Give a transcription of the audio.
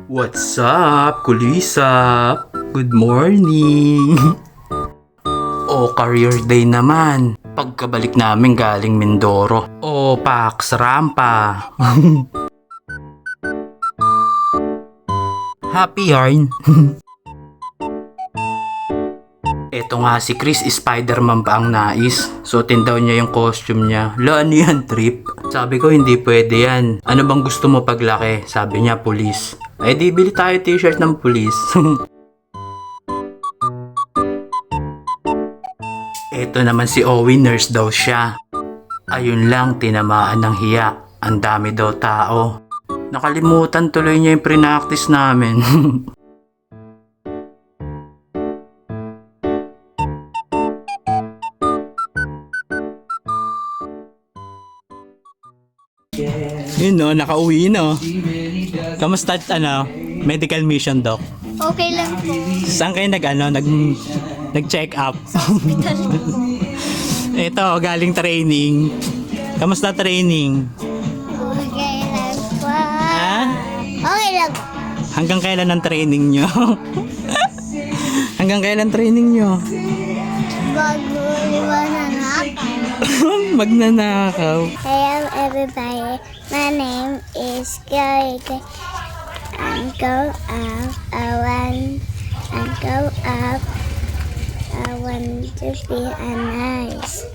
What's up, kulisap? Good morning! Career day naman. Pagkabalik namin galing Mindoro. Pax Rampa. Happy yarn. Eto nga si Chris, Spider-Man pa ang nais. Suotin daw niya yung costume niya. Ano yan, trip? Sabi ko, hindi pwede yan. Ano bang gusto mo paglaki? Sabi niya, pulis. Ay di bili tayo t-shirt ng pulis. Eto naman si Owen, nurse daw siya. Ayun lang, tinamaan ng hiya. Ang dami daw tao. Nakalimutan tuloy niya yung pre-practice namin. Yun no, nakauwi no. Kamusta medical mission, doc? Okay lang po. Saan kayo nag-check up? Ito, galing training. Kamusta training? Okay lang po. Ha? Okay lang. Hanggang kailan ang training nyo? Hanggang kailan training nyo? Bago liwanag ako. Magnanakaw. Hello everybody. My name is Gary. I'm go up. I want to be a nice.